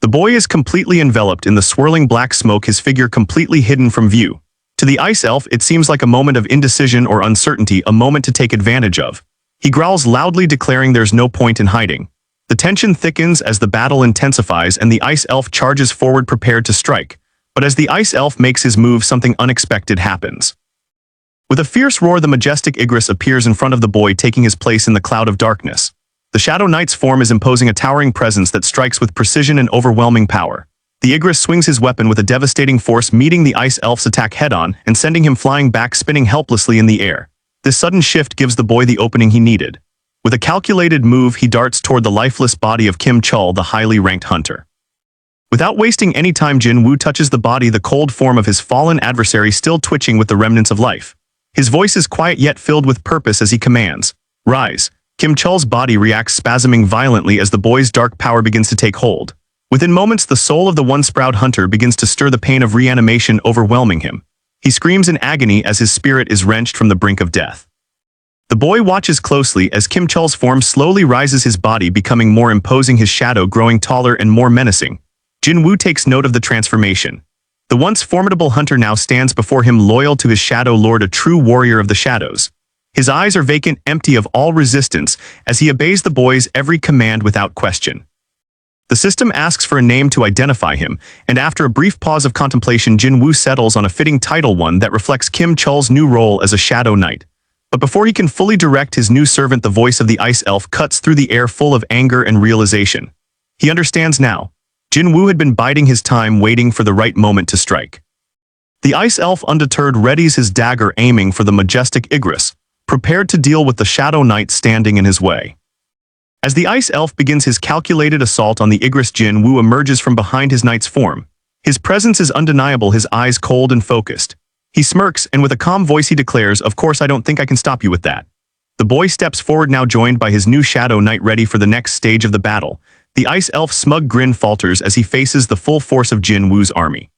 The boy is completely enveloped in the swirling black smoke, his figure completely hidden from view. To the ice elf, it seems like a moment of indecision or uncertainty, a moment to take advantage of. He growls loudly, declaring there's no point in hiding. The tension thickens as the battle intensifies and the ice elf charges forward prepared to strike. But as the ice elf makes his move, something unexpected happens. With a fierce roar, the majestic Igris appears in front of the boy, taking his place in the cloud of darkness. The Shadow Knight's form is imposing a towering presence that strikes with precision and overwhelming power. The Igris swings his weapon with a devastating force, meeting the ice elf's attack head-on and sending him flying back, spinning helplessly in the air. This sudden shift gives the boy the opening he needed. With a calculated move, he darts toward the lifeless body of Kim Chul, the highly ranked hunter. Without wasting any time, Jin-Woo touches the body, the cold form of his fallen adversary still twitching with the remnants of life. His voice is quiet yet filled with purpose as he commands, "Rise." Kim Chul's body reacts, spasming violently as the boy's dark power begins to take hold. Within moments, the soul of the one-sprout hunter begins to stir, the pain of reanimation overwhelming him. He screams in agony as his spirit is wrenched from the brink of death. The boy watches closely as Kim Chul's form slowly rises, his body becoming more imposing, his shadow growing taller and more menacing. Jin-Woo takes note of the transformation. The once formidable hunter now stands before him, loyal to his shadow lord, a true warrior of the shadows. His eyes are vacant, empty of all resistance, as he obeys the boy's every command without question. The system asks for a name to identify him, and after a brief pause of contemplation, Jin-Woo settles on a fitting title, one that reflects Kim Chul's new role as a Shadow Knight. But before he can fully direct his new servant, the voice of the ice elf cuts through the air, full of anger and realization. He understands now. Jin-Woo had been biding his time, waiting for the right moment to strike. The ice elf, undeterred, readies his dagger, aiming for the majestic Igris, prepared to deal with the Shadow Knight standing in his way. As the ice elf begins his calculated assault on the Igris, Jin-Woo emerges from behind his knight's form. His presence is undeniable, his eyes cold and focused. He smirks, and with a calm voice he declares, "Of course, I don't think I can stop you with that." The boy steps forward, now joined by his new Shadow Knight, ready for the next stage of the battle. The ice elf's smug grin falters as he faces the full force of Jin-Woo's army.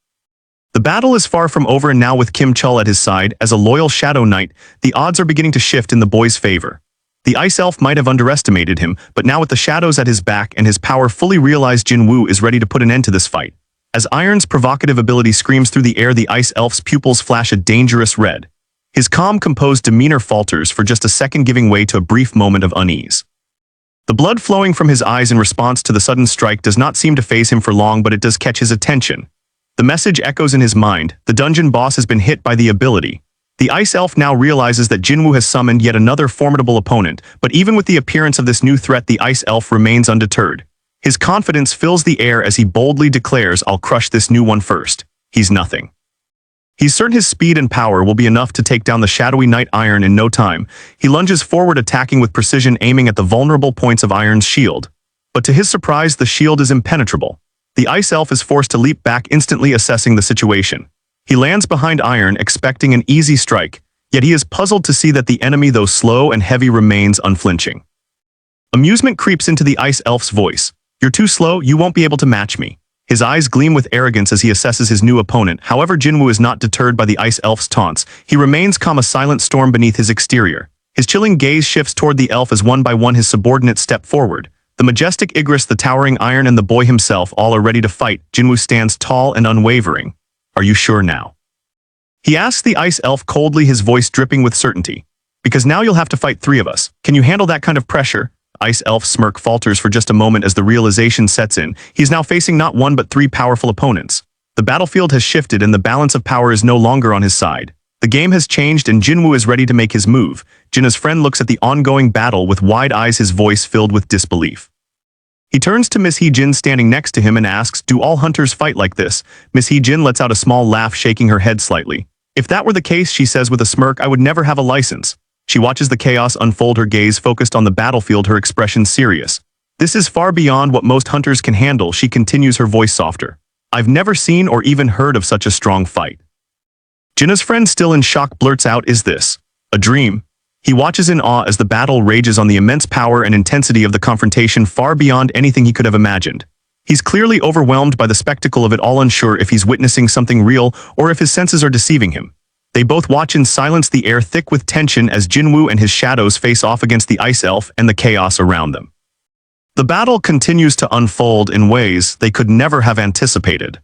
The battle is far from over, and now with Kim Chul at his side, as a loyal Shadow Knight, the odds are beginning to shift in the boy's favor. The ice elf might have underestimated him, but now with the shadows at his back and his power fully realized, Jin-Woo is ready to put an end to this fight. As Iron's provocative ability screams through the air, the ice elf's pupils flash a dangerous red. His calm, composed demeanor falters for just a second, giving way to a brief moment of unease. The blood flowing from his eyes in response to the sudden strike does not seem to faze him for long, but it does catch his attention. The message echoes in his mind: the dungeon boss has been hit by the ability. The ice elf now realizes that Jin-Woo has summoned yet another formidable opponent, but even with the appearance of this new threat, the ice elf remains undeterred. His confidence fills the air as he boldly declares, "I'll crush this new one first." He's nothing. He's certain his speed and power will be enough to take down the shadowy knight Iron in no time. He lunges forward, attacking with precision, aiming at the vulnerable points of Iron's shield. But to his surprise, the shield is impenetrable. The ice elf is forced to leap back, instantly assessing the situation. He lands behind Iron, expecting an easy strike, yet he is puzzled to see that the enemy, though slow and heavy, remains unflinching. Amusement creeps into the ice elf's voice. "You're too slow, you won't be able to match me." His eyes gleam with arrogance as he assesses his new opponent. However, Jin-Woo is not deterred by the ice elf's taunts. He remains calm, a silent storm beneath his exterior. His chilling gaze shifts toward the elf as one by one his subordinates step forward. The majestic Igris, the towering Iron, and the boy himself all are ready to fight. Jin-Woo stands tall and unwavering. "Are you sure now?" he asks the ice elf coldly, his voice dripping with certainty. "Because now you'll have to fight three of us. Can you handle that kind of pressure?" Ice elf's smirk falters for just a moment as the realization sets in. He's now facing not one but three powerful opponents. The battlefield has shifted and the balance of power is no longer on his side. The game has changed and Jin-Woo is ready to make his move. Jinna's friend looks at the ongoing battle with wide eyes, his voice filled with disbelief. He turns to Miss Hee-jin standing next to him and asks, "Do all hunters fight like this?" Miss Hee-jin lets out a small laugh, shaking her head slightly. "If that were the case," she says with a smirk, "I would never have a license." She watches the chaos unfold, her gaze focused on the battlefield, her expression serious. "This is far beyond what most hunters can handle," she continues, her voice softer. "I've never seen or even heard of such a strong fight." Jinna's friend, still in shock, blurts out, "Is this a dream?" He watches in awe as the battle rages on, the immense power and intensity of the confrontation far beyond anything he could have imagined. He's clearly overwhelmed by the spectacle of it all, unsure if he's witnessing something real or if his senses are deceiving him. They both watch in silence, the air thick with tension as Jin-Woo and his shadows face off against the ice elf and the chaos around them. The battle continues to unfold in ways they could never have anticipated.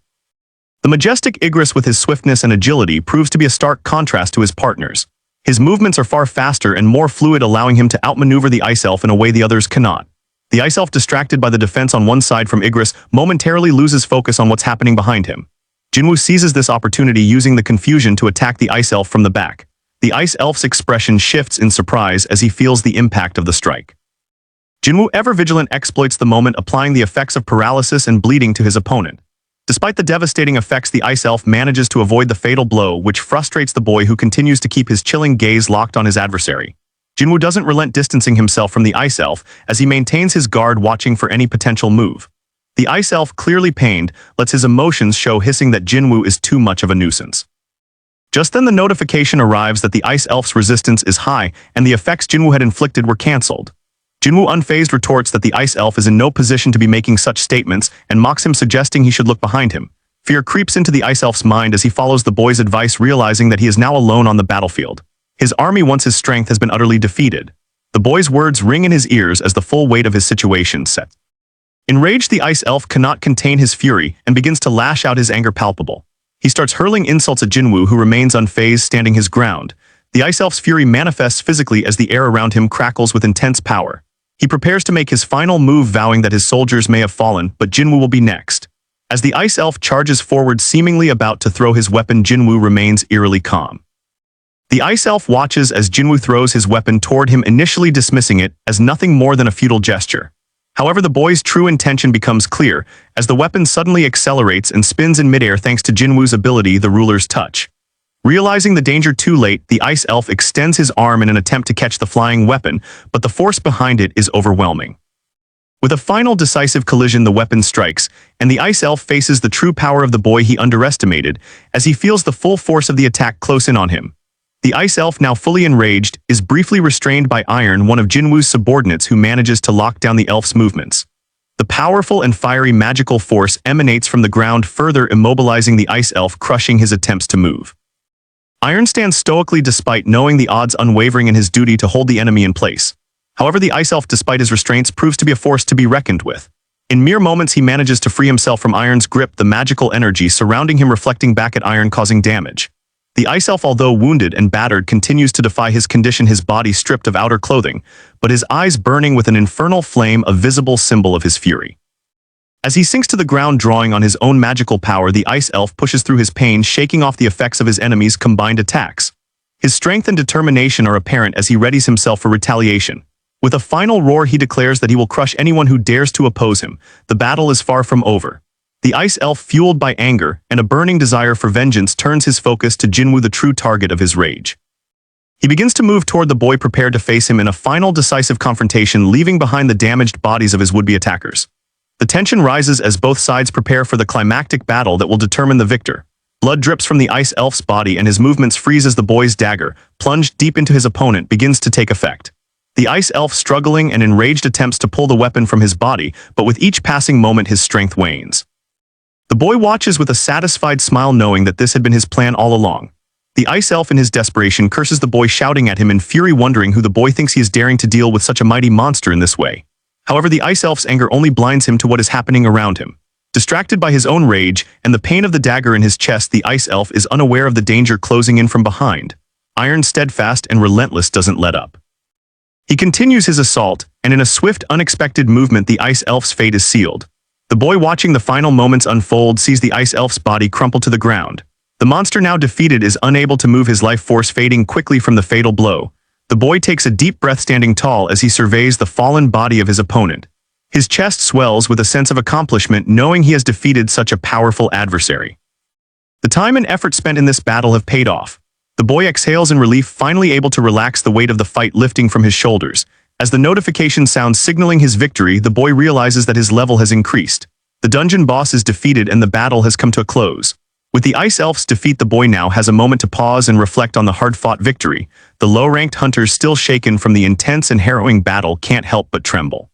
The majestic Igris with his swiftness and agility proves to be a stark contrast to his partners. His movements are far faster and more fluid, allowing him to outmaneuver the Ice Elf in a way the others cannot. The Ice Elf, distracted by the defense on one side from Igris, momentarily loses focus on what's happening behind him. JIN-WOO seizes this opportunity, using the confusion to attack the Ice Elf from the back. The Ice Elf's expression shifts in surprise as he feels the impact of the strike. JIN-WOO, ever vigilant, exploits the moment, applying the effects of paralysis and bleeding to his opponent. Despite the devastating effects, the Ice Elf manages to avoid the fatal blow, which frustrates the boy, who continues to keep his chilling gaze locked on his adversary. JIN-WOO doesn't relent, distancing himself from the Ice Elf as he maintains his guard, watching for any potential move. The Ice Elf, clearly pained, lets his emotions show, hissing that JIN-WOO is too much of a nuisance. Just then the notification arrives that the Ice Elf's resistance is high and the effects JIN-WOO had inflicted were cancelled. JIN-WOO, unfazed, retorts that the Ice Elf is in no position to be making such statements and mocks him, suggesting he should look behind him. Fear creeps into the Ice Elf's mind as he follows the boy's advice, realizing that he is now alone on the battlefield. His army, once his strength, has been utterly defeated. The boy's words ring in his ears as the full weight of his situation sets. Enraged, the Ice Elf cannot contain his fury and begins to lash out, his anger palpable. He starts hurling insults at JIN-WOO, who remains unfazed, standing his ground. The Ice Elf's fury manifests physically as the air around him crackles with intense power. He prepares to make his final move, vowing that his soldiers may have fallen, but JIN-WOO will be next. As the Ice Elf charges forward, seemingly about to throw his weapon, JIN-WOO remains eerily calm. The Ice Elf watches as JIN-WOO throws his weapon toward him, initially dismissing it as nothing more than a futile gesture. However, the boy's true intention becomes clear as the weapon suddenly accelerates and spins in midair thanks to JIN-WOO's ability, the Ruler's Touch. Realizing the danger too late, the Ice Elf extends his arm in an attempt to catch the flying weapon, but the force behind it is overwhelming. With a final decisive collision, the weapon strikes, and the Ice Elf faces the true power of the boy he underestimated as he feels the full force of the attack close in on him. The Ice Elf, now fully enraged, is briefly restrained by Iron, one of JIN-WOO's subordinates, who manages to lock down the elf's movements. The powerful and fiery magical force emanates from the ground, further immobilizing the Ice Elf, crushing his attempts to move. Iron stands stoically despite knowing the odds, unwavering in his duty to hold the enemy in place. However, the Ice Elf, despite his restraints, proves to be a force to be reckoned with. In mere moments, he manages to free himself from Iron's grip, the magical energy surrounding him reflecting back at Iron, causing damage. The Ice Elf, although wounded and battered, continues to defy his condition, his body stripped of outer clothing, but his eyes burning with an infernal flame, a visible symbol of his fury. As he sinks to the ground, drawing on his own magical power, the Ice Elf pushes through his pain, shaking off the effects of his enemies' combined attacks. His strength and determination are apparent as he readies himself for retaliation. With a final roar, he declares that he will crush anyone who dares to oppose him. The battle is far from over. The Ice Elf, fueled by anger and a burning desire for vengeance, turns his focus to JIN-WOO, the true target of his rage. He begins to move toward the boy, prepared to face him in a final decisive confrontation, leaving behind the damaged bodies of his would-be attackers. The tension rises as both sides prepare for the climactic battle that will determine the victor. Blood drips from the Ice Elf's body and his movements freeze as the boy's dagger, plunged deep into his opponent, begins to take effect. The Ice Elf, struggling and enraged, attempts to pull the weapon from his body, but with each passing moment his strength wanes. The boy watches with a satisfied smile, knowing that this had been his plan all along. The Ice Elf, in his desperation, curses the boy, shouting at him in fury, wondering who the boy thinks he is, daring to deal with such a mighty monster in this way. However, the Ice Elf's anger only blinds him to what is happening around him. Distracted by his own rage and the pain of the dagger in his chest, the Ice Elf is unaware of the danger closing in from behind. Iron, steadfast and relentless, doesn't let up. He continues his assault, and in a swift, unexpected movement, the Ice Elf's fate is sealed. The boy, watching the final moments unfold, sees the Ice Elf's body crumple to the ground. The monster, now defeated, is unable to move, his life force fading quickly from the fatal blow. The boy takes a deep breath, standing tall as he surveys the fallen body of his opponent. His chest swells with a sense of accomplishment, knowing he has defeated such a powerful adversary. The time and effort spent in this battle have paid off. The boy exhales in relief, finally able to relax, the weight of the fight lifting from his shoulders. As the notification sounds signaling his victory, the boy realizes that his level has increased. The dungeon boss is defeated and the battle has come to a close. With the Ice Elf's defeat, the boy now has a moment to pause and reflect on the hard-fought victory. The low-ranked hunters, still shaken from the intense and harrowing battle, can't help but tremble.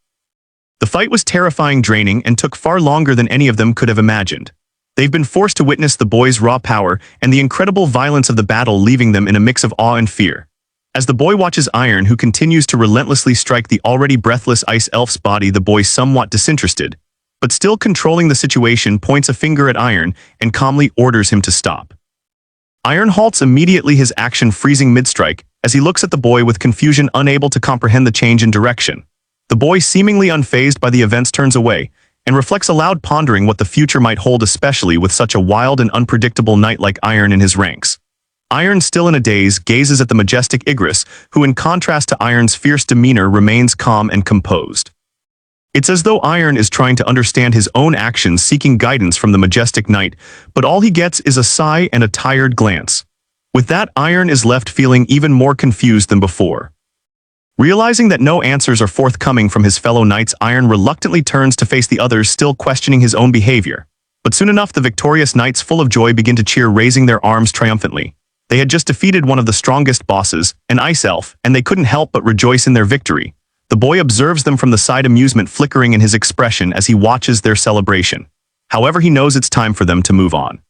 The fight was terrifying, draining, and took far longer than any of them could have imagined. They've been forced to witness the boy's raw power and the incredible violence of the battle, leaving them in a mix of awe and fear. As the boy watches Iron, who continues to relentlessly strike the already breathless ice elf's body, the boy, somewhat disinterested, but still controlling the situation, points a finger at Iron and calmly orders him to stop. Iron halts immediately, his action freezing mid-strike, as he looks at the boy with confusion, unable to comprehend the change in direction. The boy, seemingly unfazed by the events, turns away and reflects aloud, pondering what the future might hold, especially with such a wild and unpredictable knight like Iron in his ranks. Iron, still in a daze, gazes at the majestic Igris, who, in contrast to Iron's fierce demeanor, remains calm and composed. It's as though Iron is trying to understand his own actions, seeking guidance from the majestic knight, but all he gets is a sigh and a tired glance. With that, Iron is left feeling even more confused than before. Realizing that no answers are forthcoming from his fellow knights, Iron reluctantly turns to face the others, still questioning his own behavior. But soon enough, the victorious knights, full of joy, begin to cheer, raising their arms triumphantly. They had just defeated one of the strongest bosses, an ice elf, and they couldn't help but rejoice in their victory. The boy observes them from the side, amusement flickering in his expression as he watches their celebration. However, he knows it's time for them to move on.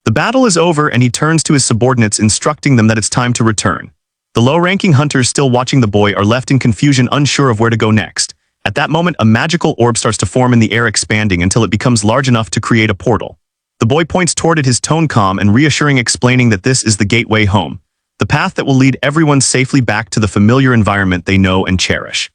The battle is over, and he turns to his subordinates, instructing them that it's time to return. The low-ranking hunters, still watching the boy, are left in confusion, unsure of where to go next. At that moment, a magical orb starts to form in the air, expanding until it becomes large enough to create a portal. The boy points toward it, his tone calm and reassuring, explaining that this is the gateway home, the path that will lead everyone safely back to the familiar environment they know and cherish.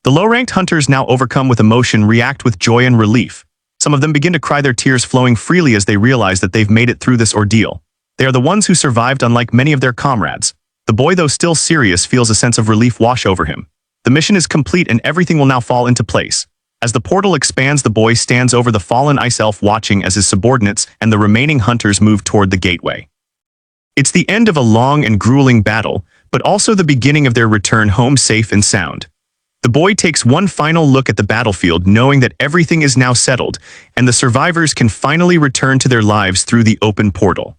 The low-ranked hunters, now overcome with emotion, react with joy and relief. Some of them begin to cry, their tears flowing freely as they realize that they've made it through this ordeal. They are the ones who survived, unlike many of their comrades. The boy, though still serious, feels a sense of relief wash over him. The mission is complete, and everything will now fall into place. As the portal expands, the boy stands over the fallen ice elf, watching as his subordinates and the remaining hunters move toward the gateway. It's the end of a long and grueling battle, but also the beginning of their return home safe and sound. The boy takes one final look at the battlefield, knowing that everything is now settled, and the survivors can finally return to their lives through the open portal.